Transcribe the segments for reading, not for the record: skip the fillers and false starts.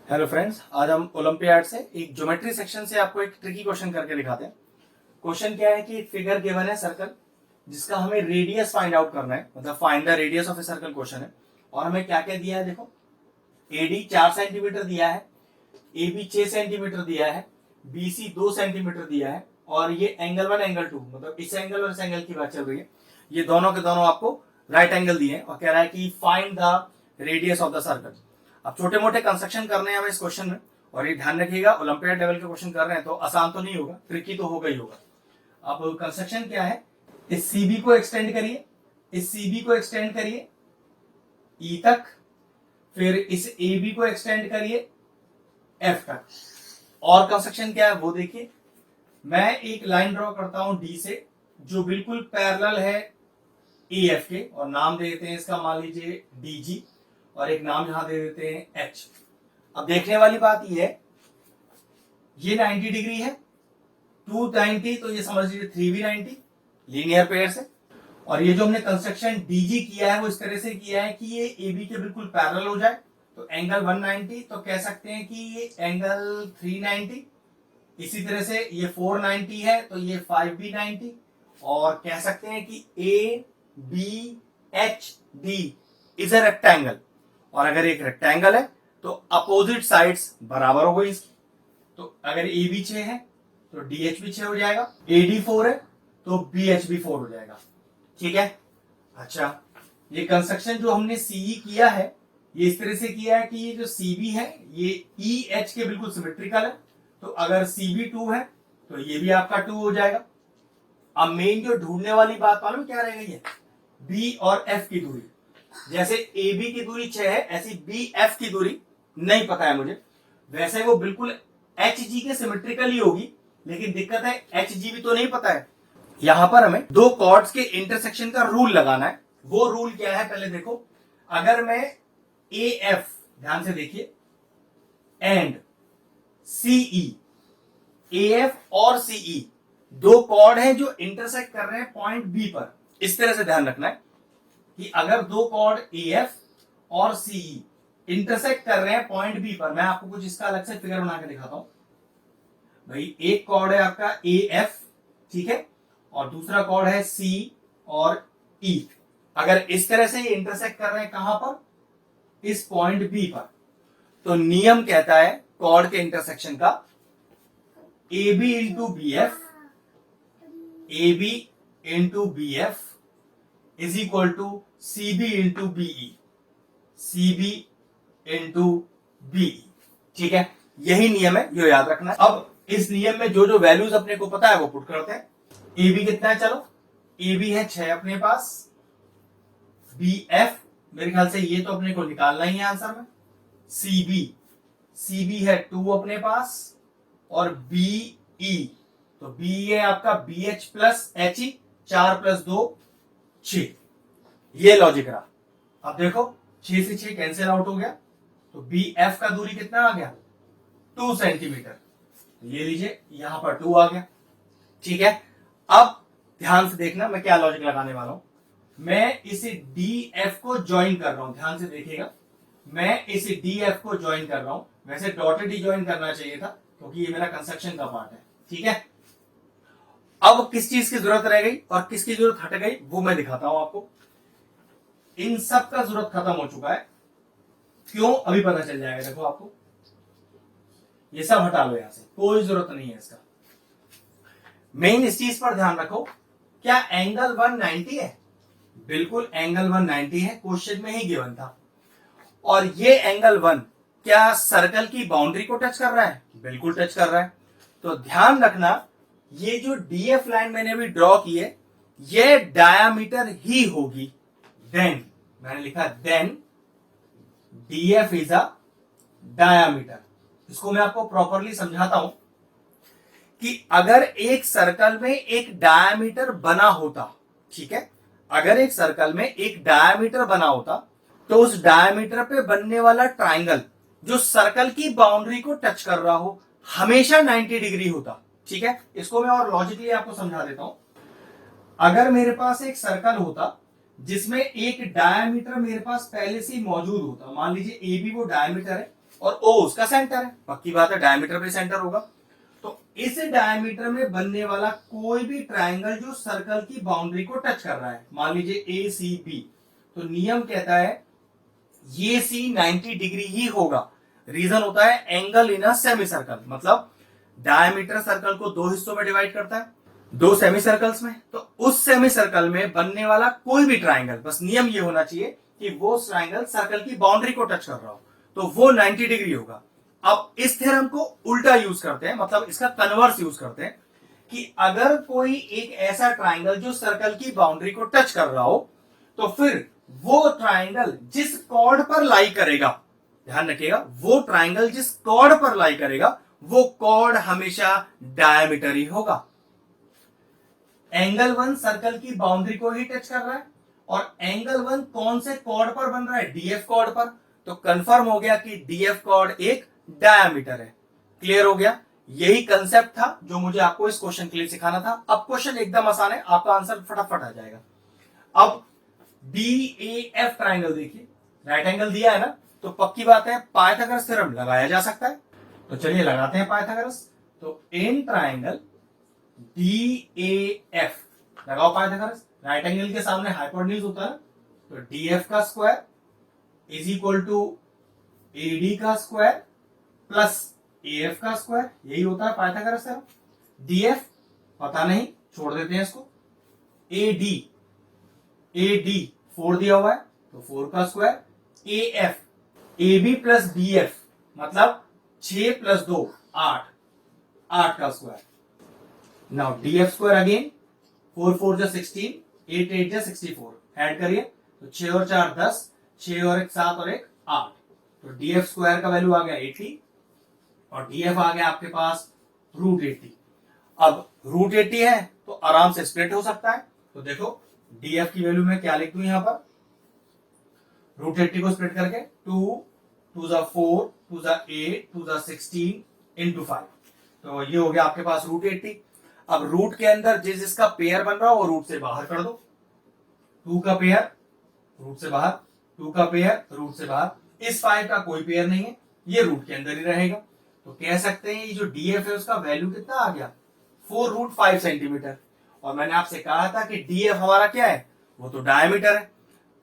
Hello friends, आज हम olympiad से एक ज्योमेट्री सेक्शन से आपको एक ट्रिकी क्वेश्चन करके दिखाते हैं। क्वेश्चन क्या है कि एक फिगर गिवन है सर्कल, जिसका हमें रेडियस फाइंड आउट करना है, मतलब find the radius of a circle question है। और हमें क्या क्या दिया है, देखो एडी 4 सेंटीमीटर दिया है, एबी 6 सेंटीमीटर दिया है, बीसी 2 सेंटीमीटर दिया है, और ये एंगल 1 एंगल 2, मतलब इस एंगल और इस एंगल की बात चल रही है। ये दोनों के दोनों आपको राइट एंगल दिए हैं और कह रहा है कि find the radius of the circle. अब छोटे मोटे कंस्ट्रक्शन करने हैं हमें इस क्वेश्चन में, और ये ध्यान रखिएगा ओलंपियाड लेवल के क्वेश्चन कर रहे हैं तो आसान तो नहीं होगा, ट्रिकी तो होगा ही होगा। अब कंस्ट्रक्शन क्या है, इस सीबी को एक्सटेंड करिए, इस सीबी को एक्सटेंड करिए ई तक, फिर इस एबी को एक्सटेंड करिए एफ तक। और कंस्ट्रक्शन क्या है वो देखिए, मैं एक लाइन ड्रॉ करता हूं डी से जो बिल्कुल पैरेलल है ए एफ के, और नाम दे देते हैं इसका, मान लीजिए डीजी, और एक नाम यहां दे देते हैं एच। अब देखने वाली बात यह है, ये 90 डिग्री है, 290, तो ये समझ लीजिए 3v90 लीनियर पेयर से। और ये जो हमने कंस्ट्रक्शन डीजी किया है वो इस तरह से किया है कि ये एबी के बिल्कुल पैरेलल हो जाए, तो एंगल 190, तो कह सकते हैं कि ये एंगल 390। इसी तरह से ये 490 है तो ये 5b90, और कह सकते हैं कि A B H D is a rectangle, और अगर एक रेक्टेंगल है तो अपोजिट साइड्स बराबर हो गई इसकी। तो अगर ए बी 6 है तो डी एच भी 6 हो जाएगा, ए डी 4 है तो बी एच भी 4 हो जाएगा। ठीक है। अच्छा, ये कंस्ट्रक्शन जो हमने सीई किया है ये इस तरह से किया है कि ये जो सीबी है ये ई एच के बिल्कुल सिमेट्रिकल है, तो अगर सीबी 2 है तो ये भी आपका 2 हो जाएगा। अब मेन जो ढूंढने वाली बात मालूम क्या रह गई है, बी और एफ की दूरी। जैसे ए बी की दूरी 6 है, ऐसी बी एफ की दूरी नहीं पता है मुझे। वैसे वो बिल्कुल एच जी के सिमेट्रिकल ही होगी, लेकिन दिक्कत है एच जी भी तो नहीं पता है। यहां पर हमें दो कॉर्ड्स के इंटरसेक्शन का रूल लगाना है। वो रूल क्या है पहले देखो, अगर मैं ए एफ, ध्यान से देखिए, एंड सीई, ए एफ और सीई दो कॉर्ड हैं जो इंटरसेक्ट कर रहे हैं पॉइंट बी पर। इस तरह से ध्यान रखना है कि अगर दो कॉर्ड ए एफ और सीई इंटरसेक्ट कर रहे हैं पॉइंट बी पर, मैं आपको कुछ इसका अलग से फिगर बना के दिखाता हूं। भाई एक कॉर्ड है आपका ए एफ, ठीक है, और दूसरा कॉर्ड है सी और ई। अगर इस तरह से ये इंटरसेक्ट कर रहे हैं कहां पर, इस पॉइंट बी पर, तो नियम कहता है कॉर्ड के इंटरसेक्शन का, A B into B F, A B into B F is equal to C B into BE, C B into BE. ठीक है, यही नियम है, ये याद रखना है। अब इस नियम में जो जो वैल्यूज अपने को पता है वो पुट करते हैं। ए बी कितना है, चलो ए बी है 6 अपने पास, बी एफ मेरे ख्याल से ये तो अपने को निकालना ही है आंसर में, सी बी है 2 अपने पास, और बी ई, तो बी है आपका B H plus H E, 4 + 2 6। ये लॉजिक रहा। अब देखो 6 से 6 कैंसिल आउट हो गया, तो बी एफ का दूरी कितना आ गया, 2 सेंटीमीटर। तो ये लीजिए यहां पर 2 आ गया। ठीक है, अब ध्यान से देखना मैं क्या लॉजिक लगाने वाला हूं। मैं इस डी एफ को ज्वाइन कर रहा हूं, ध्यान से देखिएगा, मैं इस डी एफ को ज्वाइन कर रहा हूं। वैसे डॉटेड ही ज्वाइन करना चाहिए था क्योंकि ये मेरा कंस्ट्रक्शन का पार्ट है। ठीक है, अब किस चीज की जरूरत रह गई और किसकी जरूरत हट गई वो मैं दिखाता हूं आपको। इन सब का जरूरत खत्म हो चुका है, क्यों अभी पता चल जाएगा। देखो आपको ये सब हटा लो, यहां से कोई जरूरत नहीं है इसका। मेन इस चीज पर ध्यान रखो, क्या एंगल 190 है, बिल्कुल एंगल 190 है, क्वेश्चन में ही गिवन था। और ये एंगल 1 क्या सर्कल की बाउंड्री को टच कर रहा है, बिल्कुल टच कर रहा है। तो ध्यान रखना, ये जो डीएफ लाइन मैंने अभी ड्रॉ की है ये डायामीटर ही होगी। देन मैंने लिखा then DF is a diameter. इसको मैं आपको प्रॉपरली समझाता हूं कि अगर एक सर्कल में एक डायामीटर बना होता, ठीक है, अगर एक सर्कल में एक डायामीटर बना होता तो उस डायामीटर पे बनने वाला ट्राइंगल जो सर्कल की बाउंड्री को टच कर रहा हो हमेशा 90 डिग्री होता। ठीक है, इसको मैं और लॉजिकली आपको समझा देता हूं। अगर मेरे पास एक सर्कल होता जिसमें एक डायामीटर मेरे पास पहले से ही मौजूद होता, मान लीजिए ए बी वो डायामीटर है, और ओ उसका सेंटर है, पक्की बात है डायमीटर पे सेंटर होगा। तो इस डायमीटर में बनने वाला कोई भी ट्राइंगल जो सर्कल की बाउंड्री को टच कर रहा है, मान लीजिए ए सी बी, तो नियम कहता है ये सी 90 डिग्री ही होगा। रीजन होता है angle in a semi circle, मतलब डायमीटर सर्कल को दो हिस्सों में डिवाइड करता है, दो सेमी सर्कल्स में। तो उस सेमी सर्कल में बनने वाला कोई भी ट्राइंगल, बस नियम ये होना चाहिए कि वो ट्राइंगल सर्कल की बाउंड्री को टच कर रहा हो, तो वो 90 डिग्री होगा। अब इस थ्योरम को उल्टा यूज करते हैं, मतलब इसका कन्वर्स यूज करते हैं कि अगर कोई एक ऐसा ट्राइंगल जो सर्कल की बाउंड्री को टच कर रहा हो, तो फिर वो ट्राइंगल जिस कॉर्ड पर लाई करेगा, ध्यान रखिएगा, वो ट्राइंगल जिस कॉर्ड पर लाई करेगा वो कॉर्ड हमेशा डायमीटर ही होगा। एंगल 1 सर्कल की बाउंड्री को ही टच कर रहा है, और एंगल 1 कौन से कॉर्ड पर बन रहा है, डीएफ कॉर्ड पर। तो कंफर्म हो गया कि डीएफ कॉर्ड एक डायमीटर है। क्लियर हो गया, यही कंसेप्ट था जो मुझे आपको इस क्वेश्चन के लिए सिखाना था। अब क्वेश्चन एकदम आसान है, आपका आंसर फटाफट आ जाएगा। अब DAF ट्राइंगल देखिए, राइट एंगल दिया है ना, तो पक्की बात है पाइथागोरस थ्योरम लगाया जा सकता है। तो चलिए लगाते हैं पाइथागोरस। तो इन ट्राइंगल DAF लगाओ पाइथागोरस। राइट एंगल के सामने हाइपोटेन्यूज होता है, तो DF का square is equal to AD का स्क्वायर प्लस AF का स्क्वायर, यही होता है पाइथागोरस थ्योरम। DF पता नहीं, छोड़ देते हैं इसको। AD 4 दिया हुआ है, तो 4 का square. AF AB plus BF मतलब 6 प्लस 2 8, 8 का square. Now DF square again, 4 4 जा 16, 8 8 जा 64, ऐड करिए तो 6 और 4 10, 6 और 1 7 और 1 8, तो DF स्क्वायर का वैल्यू आ गया 80 और DF आ गया आपके पास √80। अब √80 है तो आराम से स्प्लिट हो सकता है, तो देखो DF की वैल्यू में क्या लिख दूं यहां पर, √80 को स्प्लिट करके 2 2 जा 4 2 जा 8 2 जा 16 इंटू 5, तो ये हो गया आपके पास √80। अब रूट के अंदर जिसका पेयर बन रहा हो वो रूट से बाहर कर दो, 2 का पेयर रूट से बाहर, 2 का पेयर रूट से बाहर, इस 5 का कोई पेयर नहीं है, ये रूट के अंदर ही रहेगा। तो कह सकते हैं ये जो DF है उसका वैल्यू कितना आ गया, 4√5 सेंटीमीटर। और मैंने आपसे कहा था कि DF हमारा क्या है, वो तो डायमीटर है,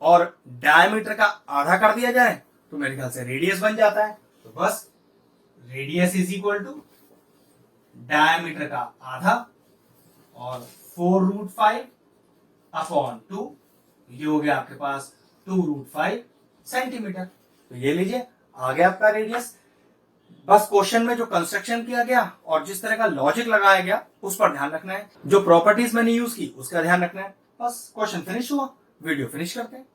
और डायमीटर का आधा कर दिया जाए तो मेरे ख्याल से रेडियस बन जाता है। तो बस radius is equal to diameter का आधा और 4√5 अपॉन 2, ये हो गया आपके पास 2√5 सेंटीमीटर। तो ये लीजिए आ गया आपका रेडियस। बस क्वेश्चन में जो कंस्ट्रक्शन किया गया और जिस तरह का लॉजिक लगाया गया उस पर ध्यान रखना है, जो प्रॉपर्टीज मैंने यूज की उसका ध्यान रखना है। बस क्वेश्चन फिनिश हुआ, वीडियो फिनिश करते हैं।